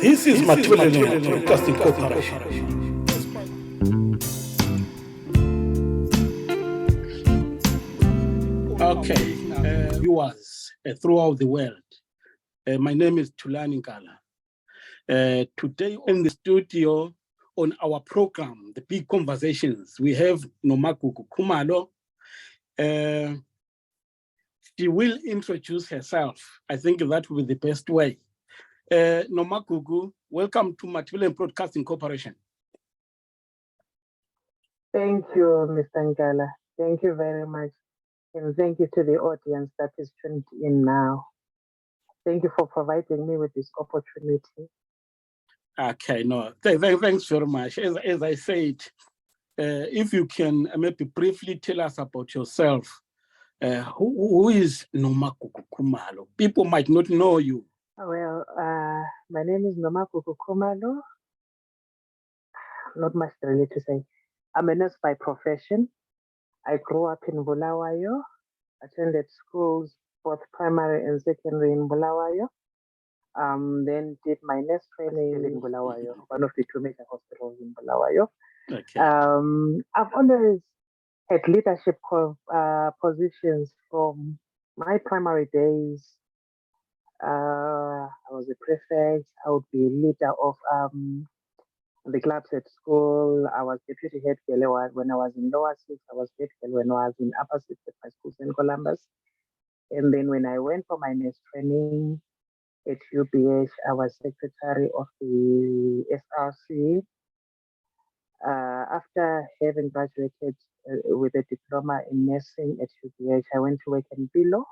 This is Matabeleland Broadcasting Corporation. Okay, viewers throughout the world. My name is Tulani Nkala. Today in the studio on our program, The Big Conversations, we have Nomagugu Khumalo. She will introduce herself. I think that will be the best way. Nomagugu, welcome to Matabeleland Broadcasting Corporation. Thank you, Mr. Nkala. Thank you very much. And thank you to the audience that is tuned in now. Thank you for providing me with this opportunity. Okay, no, thanks very much. As I said, if you can maybe briefly tell us about yourself, who is Nomagugu Khumalo? People might not know you. Well, my name is Nomagugu Khumalo. Not much really to say. I'm a nurse by profession. I grew up in Bulawayo, attended schools, both primary and secondary in Bulawayo. Then did my nurse training in Bulawayo, one of the two major hospitals in Bulawayo. Okay. I've always had leadership positions from my primary days. I was a prefect. I would be a leader of the clubs at school. I was deputy head girl when I was in lower six. I was head girl when I was in upper six at my school in Columbus. And then when I went for my nurse training at UBH, I was secretary of the SRC. After having graduated with a diploma in nursing at UBH, I went to work in Bilo.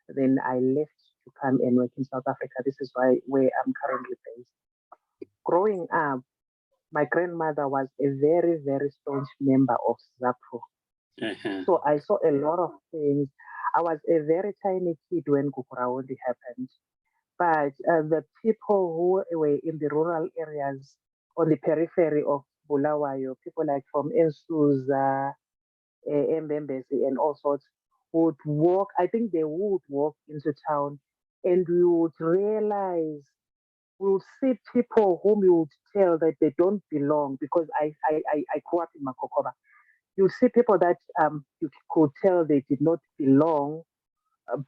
Then I left to come and work in South Africa. This is where I'm currently based. Growing up, my grandmother was a very, very staunch member of ZAPRO. So I saw a lot of things. I was a very tiny kid when Gukurahundi happened. But the people who were in the rural areas on the periphery of Bulawayo, people like from Ensuza, Mbembezi, and all sorts, would walk. I think they would walk into town, and we would realize, we would see people whom you would tell that they don't belong, because I grew up in Makokoba. You see people that you could tell they did not belong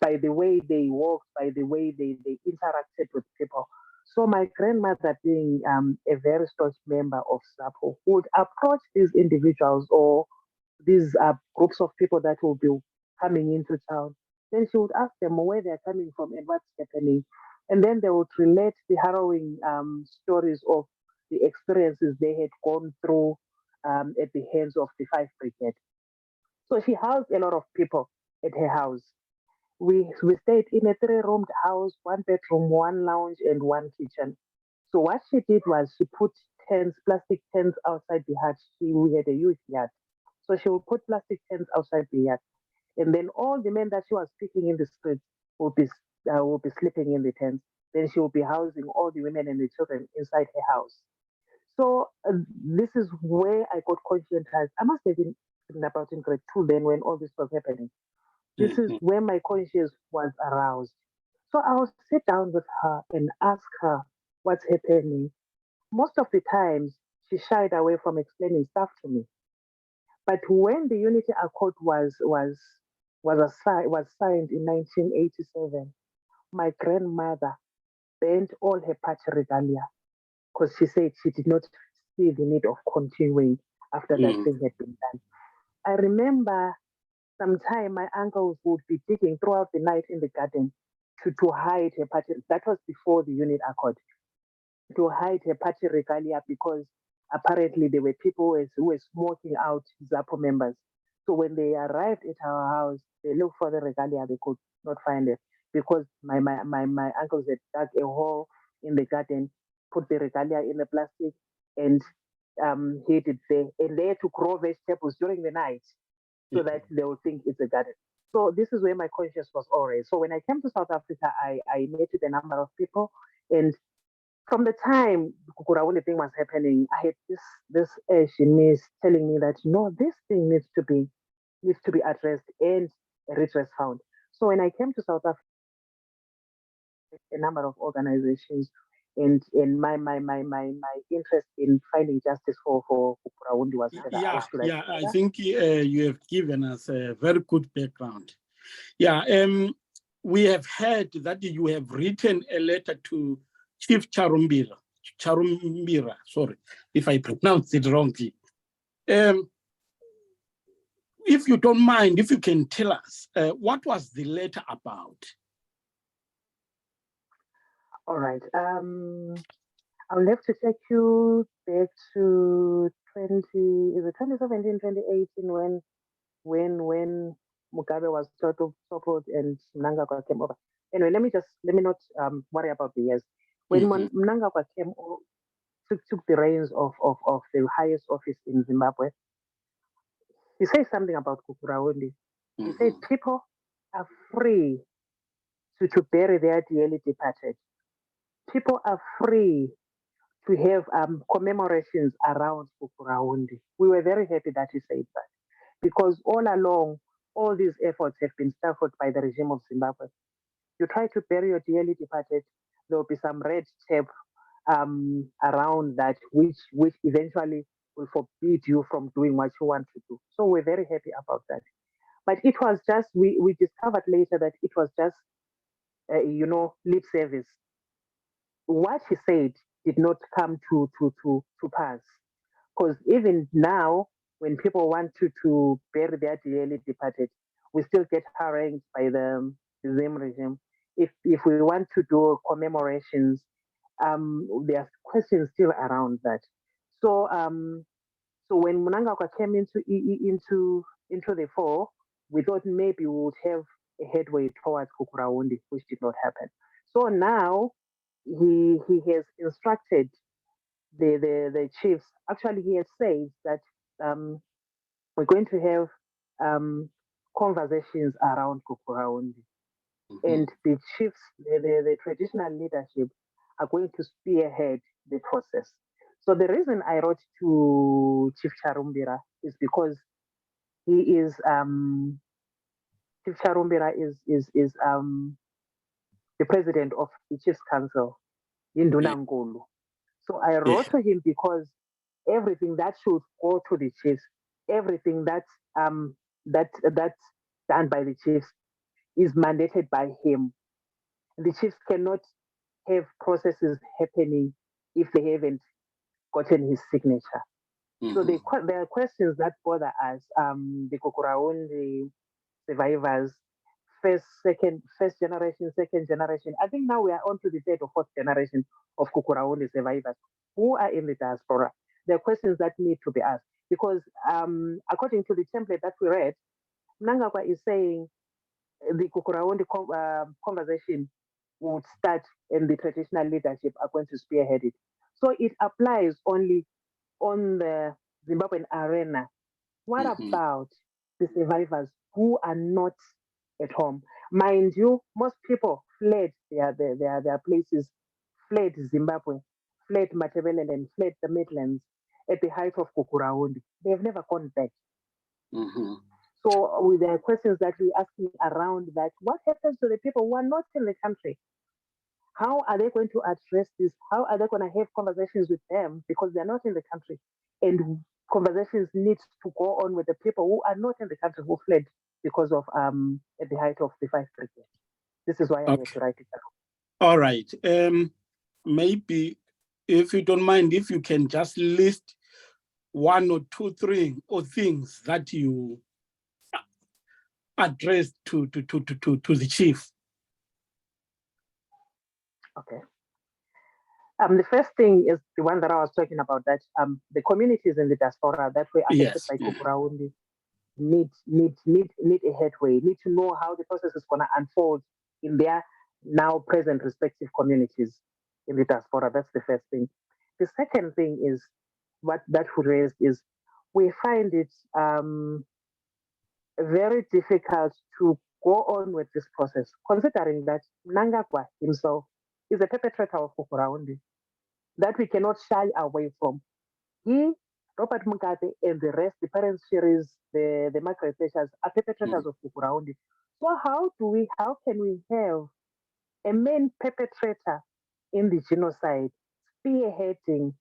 by the way they walked, by the way they interacted with people. So my grandmother, being a very staunch member of SAPO, would approach these individuals or these groups of people that will be coming into town. Then she would ask them where they're coming from and what's happening. And then they would relate the harrowing stories of the experiences they had gone through at the hands of the 5 Brigade. So she housed a lot of people at her house. We stayed in a 3-roomed house, 1 bedroom, 1 lounge, and 1 kitchen. So what she did was she put tents, plastic tents outside the hut. We had a huge yard. So she would put plastic tents outside the yard. And then all the men that she was picking in the streets would be sleeping in the tents. Then she would be housing all the women and the children inside her house. So this is where I got conscientized. I must have been about in grade 2 then when all this was happening. This is where my conscience was aroused. So I would sit down with her and ask her what's happening. Most of the times, she shied away from explaining stuff to me. But when the Unity Accord was signed in 1987, my grandmother bent all her party regalia because she said she did not see the need of continuing after that thing had been done. I remember sometime my uncles would be digging throughout the night in the garden to hide her party. That was before the Unit Accord. To hide her party regalia because apparently there were people who were smoking out ZAPO members. So when they arrived at our house, they looked for the regalia, they could not find it because my uncles had dug a hole in the garden, put the regalia in the plastic, and hid it there. And they had to grow vegetables during the night so that they would think it's a garden. So this is where my conscience was already. So when I came to South Africa, I met with a number of people, and from the time the Gukurahundi thing was happening, I had this urge in me telling me that no, this thing needs to be addressed and a redress found. So when I came to South Africa, a number of organizations, and my interest in finding justice for Gukurahundi was further. Yeah, I think you have given us a very good background. Yeah, we have heard that you have written a letter to Chief Charumbira, sorry if I pronounced it wrongly. If you don't mind, if you can tell us, what was the letter about? All right. I'll have to take you back to 2017, 2018, when Mugabe was toppled and Mnangagwa came over. Anyway, let me not worry about the years. When Mnangagwa came over, took the reins of the highest office in Zimbabwe, he said something about Gukurahundi. He said people are free to bury their dearly departed. People are free to have commemorations around Gukurahundi. We were very happy that he said that, because all along, all these efforts have been stifled by the regime of Zimbabwe. You try to bury your dearly departed, there will be some red tape around that, which eventually will forbid you from doing what you want to do. So we're very happy about that. But it was just, we discovered later that it was just, lip service. What he said did not come to pass. Because even now, when people want to bury their dearly departed, we still get harangued by the same regime. If we want to do commemorations, there are questions still around that. So when Mnangagwa came into the fore, we thought maybe we would have a headway towards Gukurahundi, which did not happen. So now he has instructed the chiefs. Actually, he has said that we're going to have conversations around Gukurahundi, and the chiefs, the traditional leadership, are going to spearhead the process. So the reason I wrote to Chief Charumbira is because he is Chief Charumbira is the president of the Chiefs Council in Mnangagwa. So I wrote to him because everything that should go to the chiefs, everything that's done by the chiefs is mandated by him. The chiefs cannot have processes happening if they haven't gotten his signature. So there are questions that bother us. The Gukurahundi survivors, first generation, second generation. I think now we are on to the third or fourth generation of Gukurahundi survivors who are in the diaspora. There are questions that need to be asked because according to the template that we read, Mnangagwa is saying the Gukurahundi conversation would start and the traditional leadership are going to spearhead it. So it applies only on the Zimbabwean arena. What about the survivors who are not at home? Mind you, most people fled their places, fled Zimbabwe, fled Matabeleland, fled the Midlands at the height of Gukurahundi. They have never gone back. So there are questions that we're asking around that. What happens to the people who are not in the country? How are they going to address this? How are they going to have conversations with them because they're not in the country? And conversations need to go on with the people who are not in the country who fled because of at the height of the 5 Brigade. This is why I had to write it down. All right. Maybe if you don't mind, if you can just list one or two, three or things that you addressed to the chief. Okay. The first thing is the one that I was talking about, that the communities in the diaspora that were affected by Gukurahundi need a headway, need to know how the process is going to unfold in their now present respective communities in the diaspora. That's the first thing. The second thing is what that would raise is we find it very difficult to go on with this process, considering that Mnangagwa himself is a perpetrator of Gukurahundi that we cannot shy away from. He, Robert Mugabe, and the rest, the parents series, the Margaret Thatchers, are perpetrators of Gukurahundi. So how can we have a main perpetrator in the genocide, spearheading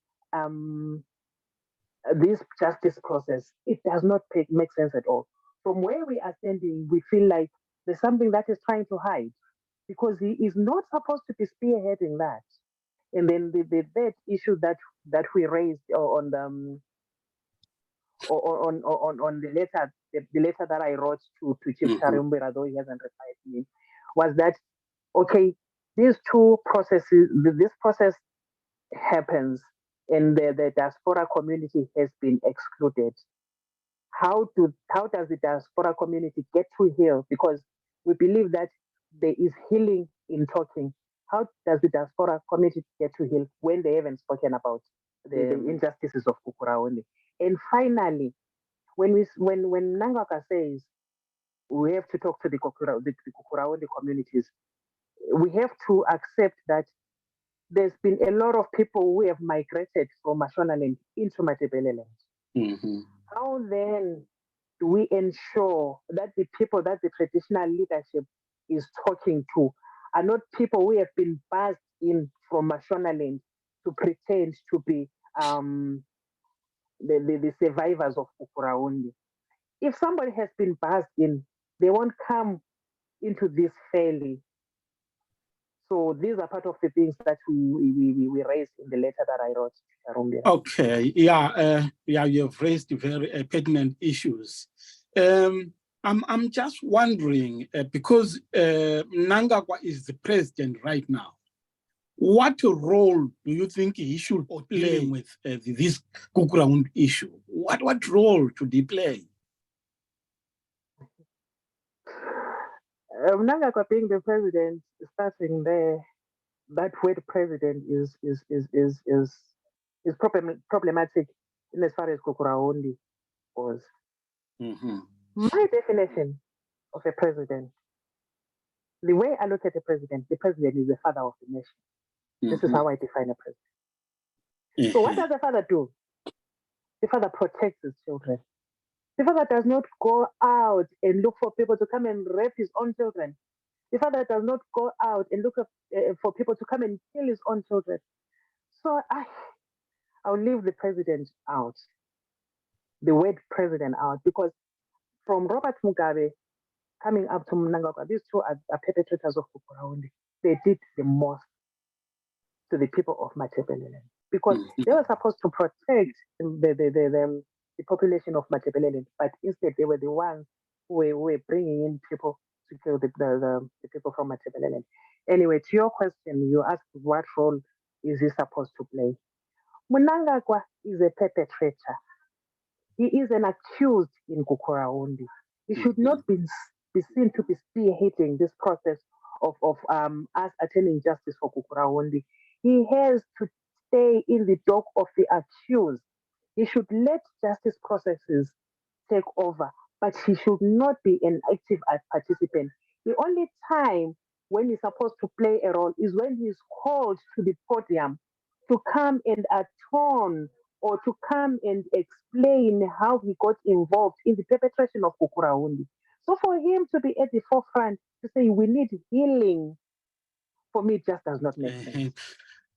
this justice process, it does not make sense at all. From where we are standing, we feel like there's something that is trying to hide because he is not supposed to be spearheading that. And then the third issue that we raised on the on the letter that I wrote to Chief Charumbira, though he hasn't replied to me, was that okay? These two processes, this process happens, and the diaspora community has been excluded. How does the diaspora community get to heal? Because we believe that there is healing in talking. How does the diaspora community get to heal when they haven't spoken about the injustices of Gukurahundi? And finally, when Mnangagwa says we have to talk to the Gukurahundi communities, we have to accept that there's been a lot of people who have migrated from Mashonaland into Matabeleland. How then do we ensure that the people that the traditional leadership is talking to are not people who have been buzzed in from Mashonaland to pretend to be the survivors of Gukurahundi? If somebody has been buzzed in, they won't come into this fairly. So these are part of the things that we raised in the letter that I wrote. Okay, yeah, you have raised very pertinent issues. I'm just wondering, because Mnangagwa is the president right now, what role do you think he should play with this Gukurahundi issue? What role should he play? Mnangagwa being the president, starting there, that word president is problematic in as far as Gukurahundi goes. My definition of a president, the way I look at the president is the father of the nation. This is how I define a president. So what does the father do? The father protects his children. The father does not go out and look for people to come and rape his own children. The father does not go out and look for people to come and kill his own children. So I'll leave the president out, the word president out, because from Robert Mugabe coming up to Mnangagwa, these two are perpetrators of Gukurahundi. They did the most to the people of Matabeleland because they were supposed to protect the population of Matabeleland, but instead they were the ones who were bringing in people to kill the people from Matabeleland. Anyway, to your question, you asked what role is he supposed to play? Mnangagwa is a perpetrator. He is an accused in Gukurahundi. He should not be seen to be spearheading this process of us attaining justice for Gukurahundi. He has to stay in the dock of the accused. He should let justice processes take over, but he should not be an active participant. The only time when he's supposed to play a role is when he's called to the podium to come and atone or to come and explain how he got involved in the perpetration of Gukurahundi. So for him to be at the forefront to say we need healing, for me, just does not make sense.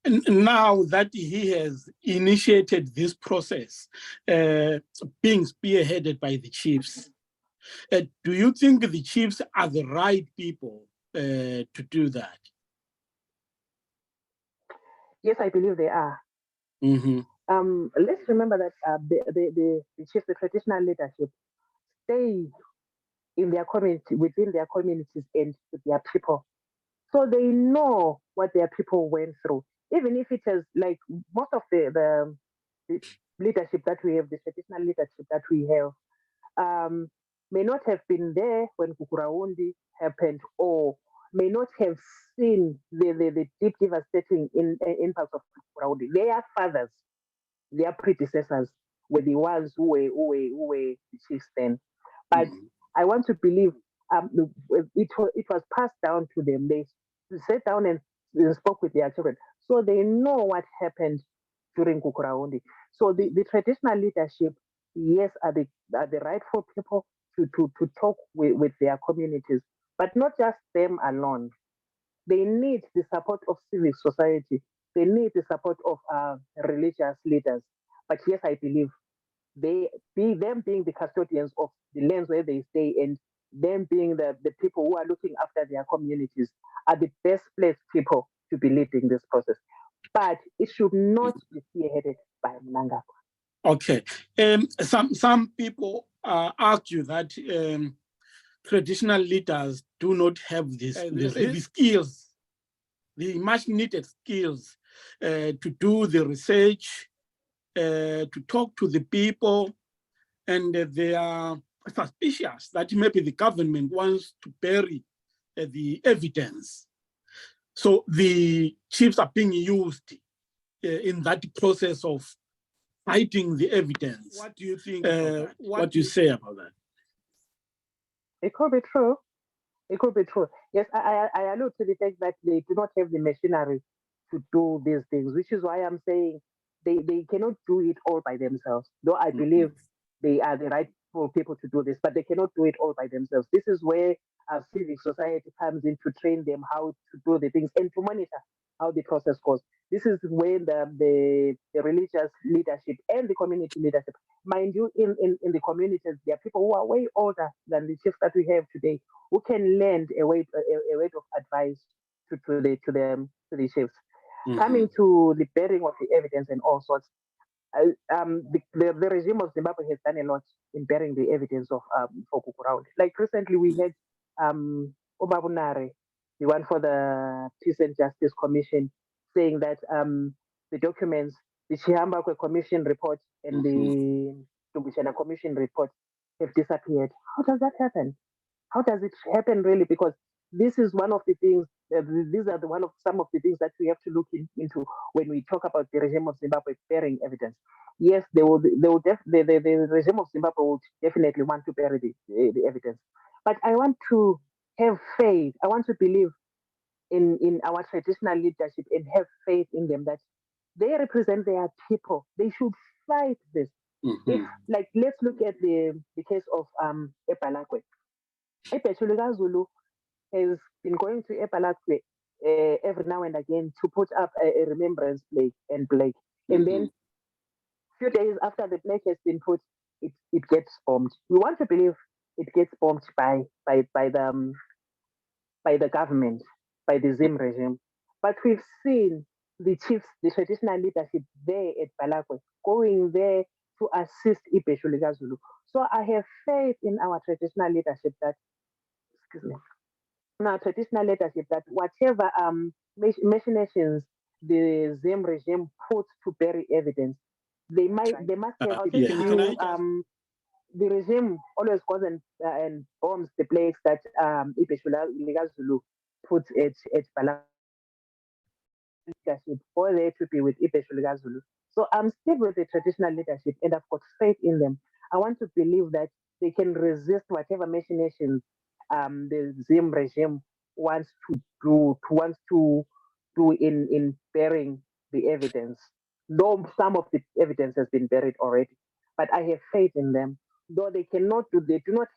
And now that he has initiated this process, being spearheaded by the chiefs, do you think the chiefs are the right people to do that? Yes, I believe they are. Let's remember that the chiefs, the traditional leadership, stay in their community, within their communities and with their people. So they know what their people went through. Even if it is like most of the leadership that we have, the traditional leadership that we have, may not have been there when Gukurahundi happened, or may not have seen the deep devastating impacts of Gukurahundi. Their fathers, their predecessors were the ones who were the chiefs then. But I want to believe it was passed down to them. They sat down and spoke with their children, so they know what happened during Gukurahundi. So the traditional leadership, yes, are the rightful people to talk with their communities, but not just them alone. They need the support of civic society. They need the support of religious leaders. But yes, I believe them being the custodians of the lands where they stay, and them being the people who are looking after their communities, are the best placed people to be leading this process. But it should not be spearheaded by Mnangagwa. Okay. Some people argue that traditional leaders do not have the skills, the much needed skills to do the research, to talk to the people, and they are suspicious that maybe the government wants to bury the evidence. So the chiefs are being used in that process of hiding the evidence. What do you think? What do you say about that? It could be true. It could be true. Yes, I allude to the fact that they do not have the machinery to do these things, which is why I'm saying they cannot do it all by themselves. Though I believe they are the rightful people to do this, but they cannot do it all by themselves. This is where our civic society comes in to train them how to do the things and to monitor how the process goes. This is when the religious leadership and the community leadership, mind you, in the communities, there are people who are way older than the chiefs that we have today, who can lend a word of advice to the chiefs. Coming to the bearing of the evidence and all sorts, the regime of Zimbabwe has done a lot in bearing the evidence of for Gukurahundi. Like recently, we had Obabunare, the one for the Peace and Justice Commission, saying that the documents, the Chihambakwe Commission report and the Dumbushana Commission report have disappeared. How does that happen? How does it happen really? Because this is one of the things. These are some of the things that we have to look into when we talk about the regime of Zimbabwe bearing evidence. Yes, the regime of Zimbabwe would definitely want to bury the evidence, but I want to have faith. I want to believe in our traditional leadership and have faith in them that they represent their people. They should fight this. If, like, let's look at the case of Epalakwe. Epechuluga Zulu has been going to Epalakwe every now and again to put up a remembrance plaque. And then a few days after the plaque has been put, it gets bombed. We want to believe it gets bombed by the government, by the Zim regime. But we've seen the chiefs, the traditional leadership there at Balakwe, going there to assist Ibeshuliga Zulu. So I have faith in our traditional leadership that, whatever machinations the Zim regime put to bury evidence, they must have the regime always goes and bombs the place that Ibeshuliga Zulu put at Balakwe leadership for there to be with Ibeshuliga Zulu. So I'm still with the traditional leadership and I've got faith in them. I want to believe that they can resist whatever machinations the Zim regime wants to do in burying the evidence. Though some of the evidence has been buried already, but I have faith in them. Though they do not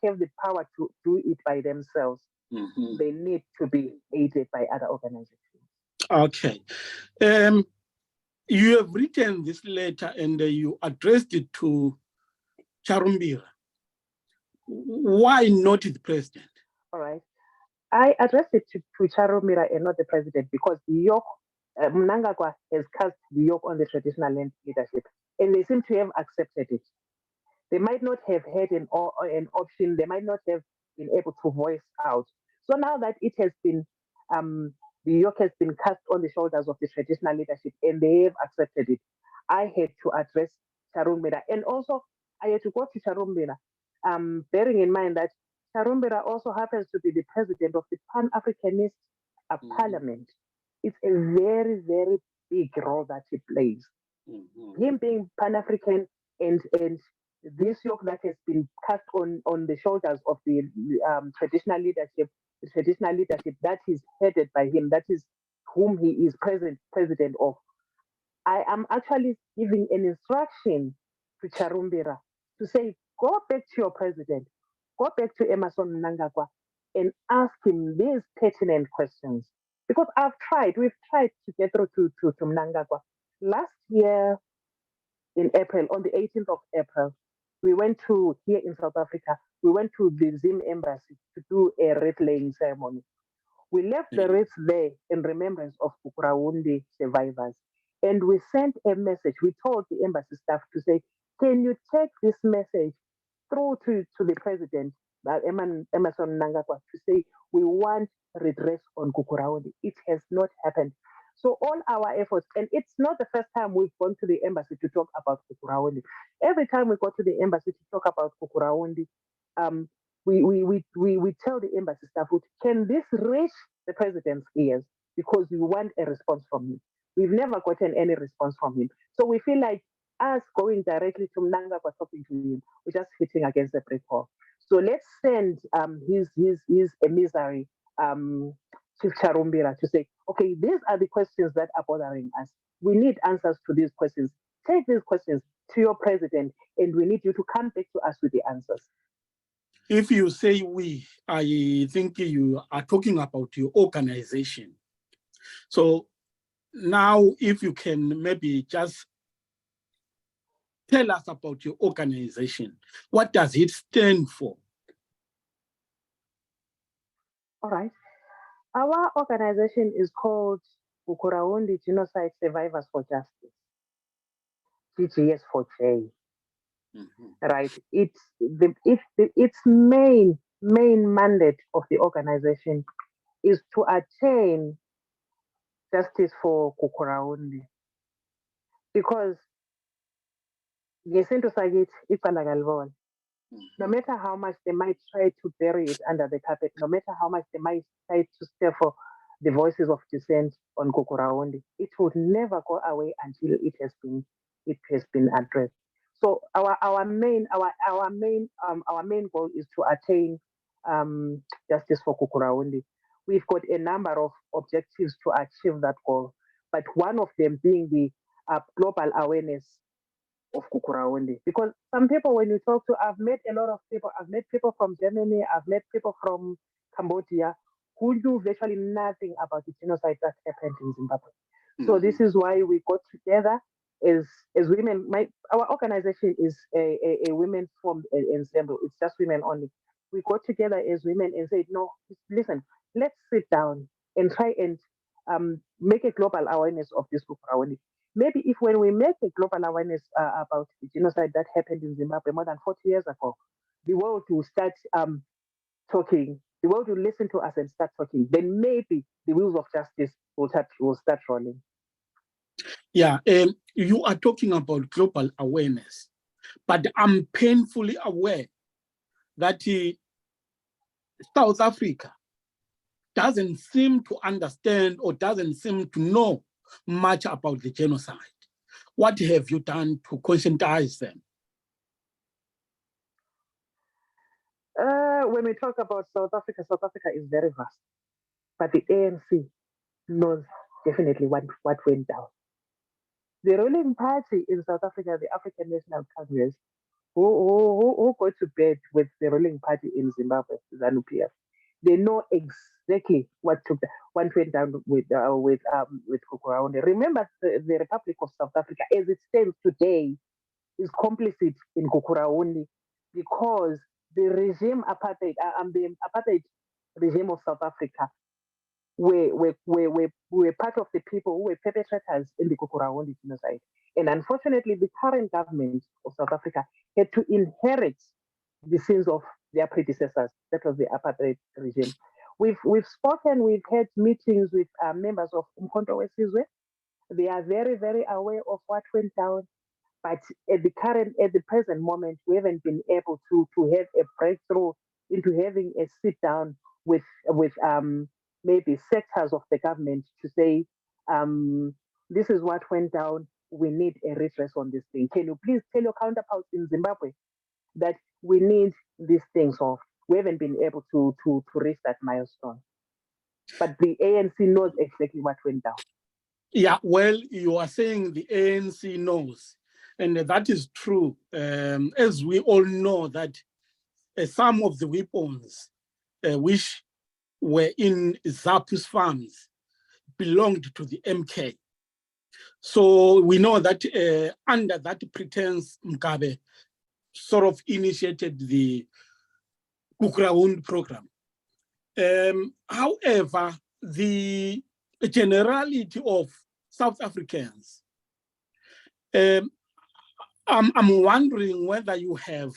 have the power to do it by themselves. They need to be aided by other organizations. Okay. You have written this letter and you addressed it to Charumbira. Why not the president? All right. I addressed it to Charumbira and not the president because the yoke, Mnangagwa has cast the yoke on the traditional land leadership and they seem to have accepted it. They might not have had an option, they might not have been able to voice out. So now that it has been, the yoke has been cast on the shoulders of the traditional leadership and they have accepted it, I had to address Charumbira. And also, I had to go to Charumbira, bearing in mind that Charumbira also happens to be the president of the Pan-Africanist Parliament. It's a very, very big role that he plays. Him being Pan-African and this yoke that has been cast on the shoulders of the traditional leadership that is headed by him, that is whom he is president of. I am actually giving an instruction to Charumbira to say, go back to your president, go back to Emmerson Mnangagwa and ask him these pertinent questions. Because we've tried to get through to Mnangagwa. Last year in April, on the 18th of April, we went to, here in South Africa, we went to the Zim embassy to do a wreath laying ceremony. We left the wreath there in remembrance of Gukurahundi survivors. And we sent a message. We told the embassy staff to say, can you take this message through to the president, Emerson Mnangagwa, to say, we want redress on Gukurahundi. It has not happened. So all our efforts, and it's not the first time we've gone to the embassy to talk about Gukurahundi. Every time we go to the embassy to talk about Gukurahundi, we tell the embassy staff, can this reach the president's ears? Because we want a response from him. We've never gotten any response from him. So we feel like us going directly to Mnangagwa talking to him, we're just hitting against the brick wall. So let's send his emissary, Chief Charumbira, to say, okay, these are the questions that are bothering us. We need answers to these questions. Take these questions to your president, and we need you to come back to us with the answers. If you say we, I think you are talking about your organization. So now, if you can maybe just tell us about your organization. What does it stand for? All right. Our organization is called Gukurahundi Genocide Survivors for Justice, GGS for J. Right. Its main mandate of the organization is to attain justice for Gukurahundi. Because no matter how much they might try to bury it under the carpet, no matter how much they might try to stir for the voices of dissent on Gukurahundi, it would never go away until it has been addressed. So our main goal is to attain justice for Gukurahundi. We've got a number of objectives to achieve that goal, but one of them being the global awareness of Gukurahundi. Because some people, when you talk to, I've met a lot of people, I've met people from Germany, I've met people from Cambodia who knew virtually nothing about the genocide that happened in Zimbabwe. So this is why we got together as women. Our organization is a women formed ensemble. It's just women only. We got together as women and said, no, listen, let's sit down and try and make a global awareness of this Gukurahundi. Maybe if when we make a global awareness about the genocide that happened in Zimbabwe more than 40 years ago, the world will start talking, the world will listen to us and start talking, then maybe the wheels of justice will start rolling. Yeah, you are talking about global awareness, but I'm painfully aware that South Africa doesn't seem to understand or doesn't seem to know much about the genocide. What have you done to conscientize them? When we talk about South Africa is very vast, but the ANC knows definitely what went down. The ruling party in South Africa, the African National Congress, who go to bed with the ruling party in Zimbabwe, ZANU-PF, they know exactly what went down with Gukurahundi. Remember, the Republic of South Africa, as it stands today, is complicit in Gukurahundi because the regime apartheid, the apartheid regime of South Africa, were part of the people who were perpetrators in the Gukurahundi genocide. And unfortunately, the current government of South Africa had to inherit the sins of their predecessors. That was the apartheid regime. We've spoken, we've had meetings with members of Umkhonto weSizwe. They are very, very aware of what went down. But at the present moment, we haven't been able to have a breakthrough into having a sit down with maybe sectors of the government to say, this is what went down. We need a redress on this thing. Can you please tell your counterparts in Zimbabwe that we need these things off? We haven't been able to reach that milestone. But the ANC knows exactly what went down. Yeah, well, you are saying the ANC knows, and that is true. As we all know that some of the weapons which were in ZAPU's farms belonged to the MK. So we know that under that pretense, Mugabe sort of initiated the Gukurahundi program. However, the generality of South Africans, I'm wondering whether you have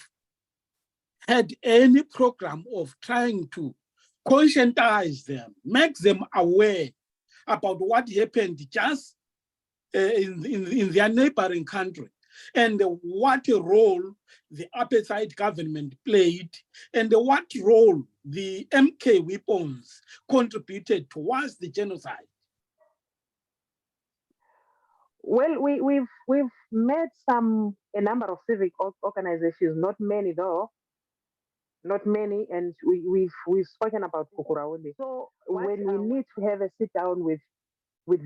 had any program of trying to conscientize them, make them aware about what happened just in their neighboring country, and what role the apartheid government played, and what role the MK weapons contributed towards the genocide. Well, we've met a number of civic organizations, not many though, not many, and we've spoken about Gukurahundi. So when we need to have a sit down with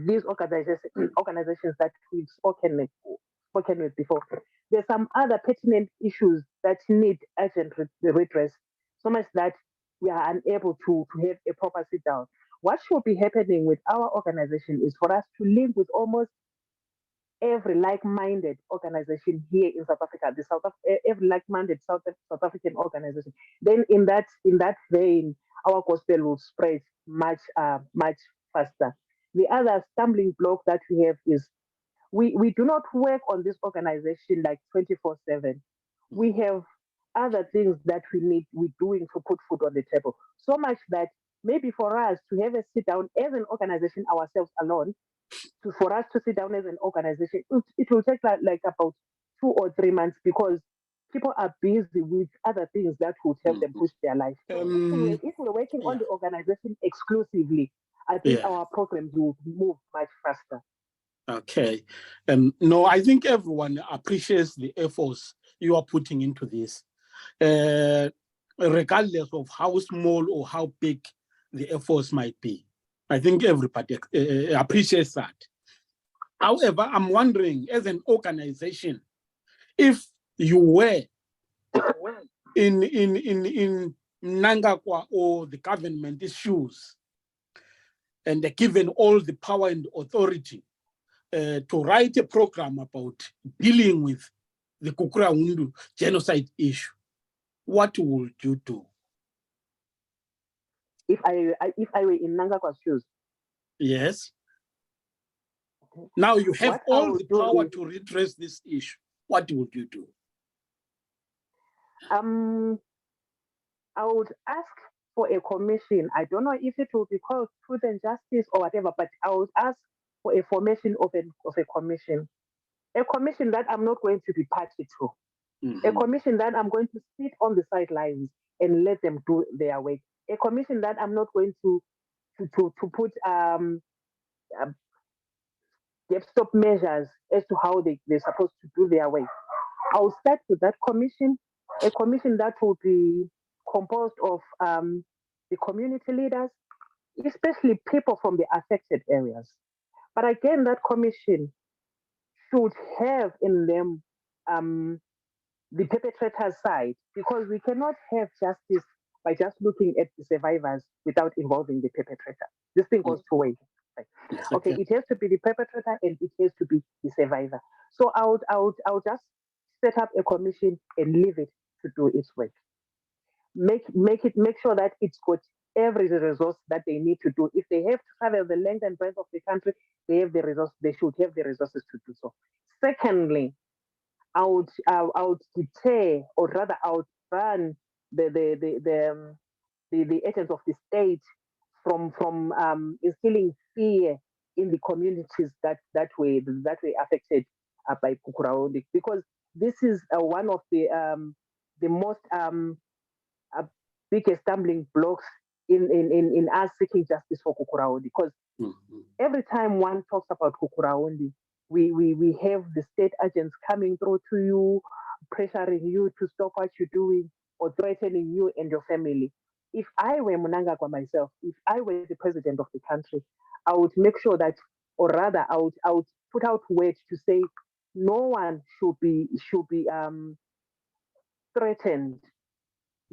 these organizations that we've spoken with before, there's some other pertinent issues that need urgent redress, so much that we are unable to have a proper sit down. What should be happening with our organization is for us to link with almost every like-minded organization here in South Africa, every like-minded South African organization. Then in that vein, our gospel will spread much faster. The other stumbling block that we have is we do not work on this organization like 24/7. We have other things that we're doing to put food on the table. So much that maybe for us to have a sit down as an organization ourselves alone, for us to sit down as an organization, it will take like about 2 or 3 months, because people are busy with other things that would help them push their life. If we're working on the organization exclusively, I think our programs will move much faster. Okay. No, I think everyone appreciates the efforts you are putting into this, regardless of how small or how big the efforts might be. I think everybody appreciates that. However, I'm wondering, as an organization, if you were in Mnangagwa or the government's shoes, and given all the power and authority to write a program about dealing with the Gukurahundi genocide issue, what would you do? If I were in Mnangagwa's shoes? Yes. Now you have all the power to redress this issue. What would you do? I would ask for a commission. I don't know if it will be called Truth and Justice or whatever, but I would ask for a formation of a commission. A commission that I'm not going to be party to. A commission that I'm going to sit on the sidelines and let them do their work. A commission that I'm not going to put stop measures as to how they're supposed to do their work. I'll start with that commission, a commission that will be composed of the community leaders, especially people from the affected areas. But again, that commission should have in them the perpetrator's side, because we cannot have justice by just looking at the survivors without involving the perpetrator. This thing goes two ways. Okay, it has to be the perpetrator and it has to be the survivor. So I would just set up a commission and leave it to do its work. Make sure that it's got every resource that they need to do. If they have to travel the length and breadth of the country, they have the resource. They should have the resources to do so. Secondly, I would deter, or rather, I would ban the agents of the state from instilling fear in the communities that were affected by Gukurahundi, because this is one of the most biggest stumbling blocks in us seeking justice for Gukurahundi. Because every time one talks about Gukurahundi, we have the state agents coming through to you, pressuring you to stop what you're doing, or threatening you and your family. If I were Mnangagwa myself, if I were the president of the country, I would make sure that, or rather, I would put out words to say no one should be threatened.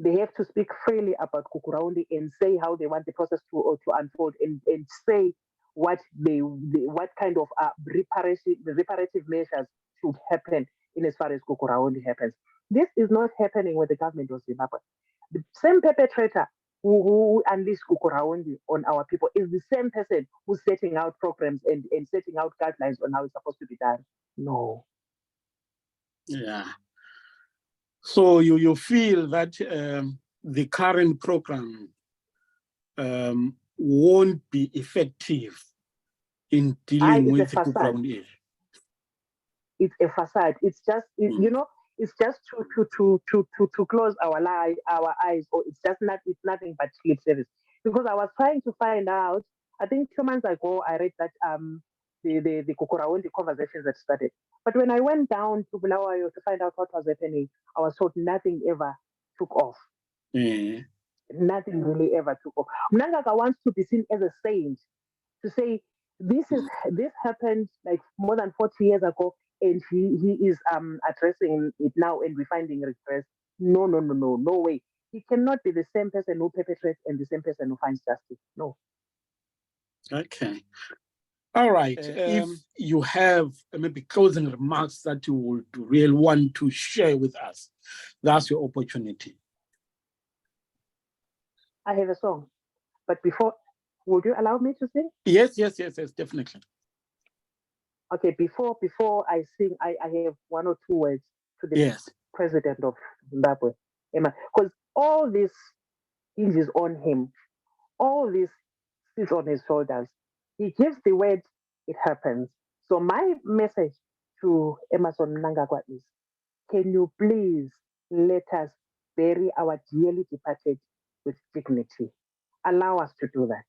They have to speak freely about Gukurahundi and say how they want the process to unfold, and say what kind of reparative measures should happen in as far as Gukurahundi happens. This is not happening with the government of Zimbabwe. The same perpetrator who unleashed Gukurahundi on our people is the same person who's setting out programs and setting out guidelines on how it's supposed to be done. No. Yeah. So you feel that the current program won't be effective in dealing with the Gukurahundi? It's a facade. It's just you know, it's just to close our eyes, or it's nothing but lip service. Because I was trying to find out, I think 2 months ago I read that the Gukurahundi conversations had started. But when I went down to Bulawayo to find out what was happening, I was told nothing ever took off. Nothing really ever took off. Mnangagwa wants to be seen as a saint, to say this happened like more than 40 years ago, and he is addressing it now and we're finding redress. No way. He cannot be the same person who perpetrates and the same person who finds justice. No. Okay. All right. If you have maybe closing remarks that you would really want to share with us, that's your opportunity. I have a song, but before, would you allow me to sing? Yes, definitely. Okay, before I sing, I have 1 or 2 words to the president of Zimbabwe, because all this hinges on him, all this sits on his shoulders. He gives the word, it happens. So my message to Emmerson Mnangagwa is, can you please let us bury our dearly departed with dignity? Allow us to do that.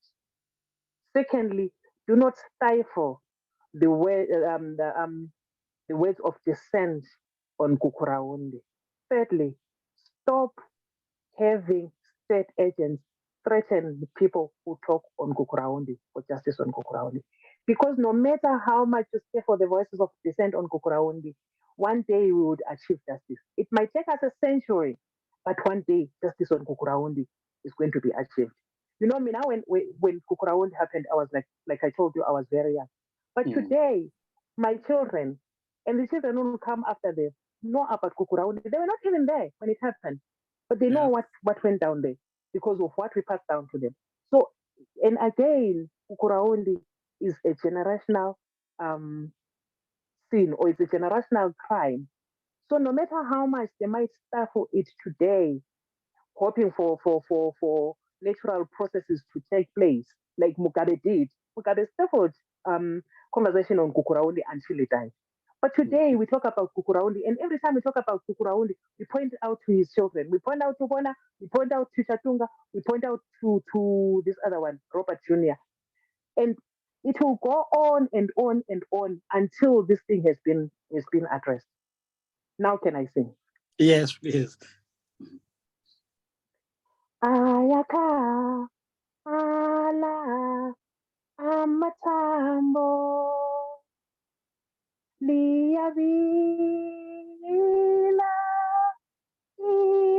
Secondly, do not stifle the words of dissent on Gukurahundi. Thirdly, stop having state agents threaten the people who talk on Gukurahundi, for justice on Gukurahundi. Because no matter how much you stay for the voices of dissent on Gukurahundi, one day we would achieve justice. It might take us a century, but one day justice on Gukurahundi is going to be achieved. You know, me now when Gukurahundi happened, I was like I told you, I was very young. But today, my children and the children who will come after them know about Gukurahundi. They were not even there when it happened, but they know what went down there because of what we passed down to them. So, and again, Gukurahundi is a generational sin, or it's a generational crime. So no matter how much they might stifle it today, hoping for natural processes to take place, like Mugabe did. Mugabe stifled conversation on Gukurahundi until he died. But today we talk about Gukurahundi, and every time we talk about Gukurahundi, we point out to his children. We point out to Bona, we point out to Chatunga, we point out to this other one, Robert Jr. And it will go on and on and on until this thing has been addressed. Now can I sing? Yes, please. Ayaka ala amatambo liyavila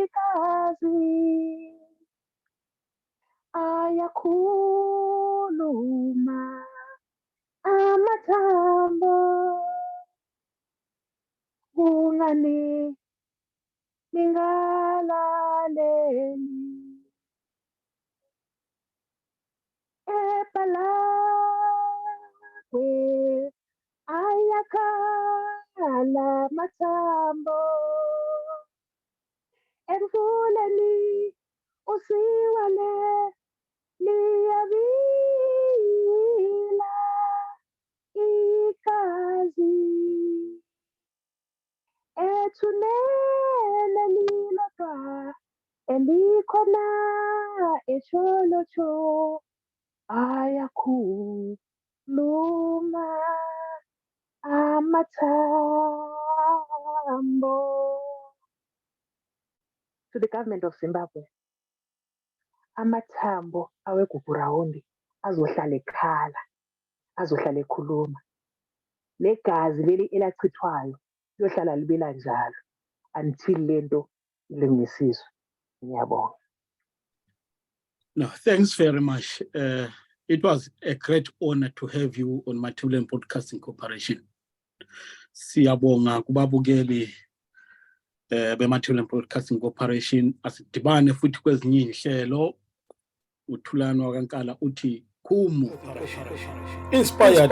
ikazi ayakhuluma amatambo kungani ningalaleli epalakwe ayakhala matambo emfuleni usiwale liyavila ikazi ethunene lilodwa elikhona esholotsho ayakhuluma amatambo. To the government of Zimbabwe, amatambo aweGukurahundi azohlala ekhala, azohlala ekhuluma. Negazi leli elachithwayo liyohlala libela njalo until lento ilungisiswe. Ngiyabonga. No, thanks very much, It was a great honor to have you on Matabeleland Broadcasting Corporation. Siyabonga kubabukeli beMatabeleland Broadcasting Corporation asidibane futhi kwezinye inhlelo. uThulani wakaNkala uthi Khumu inspired.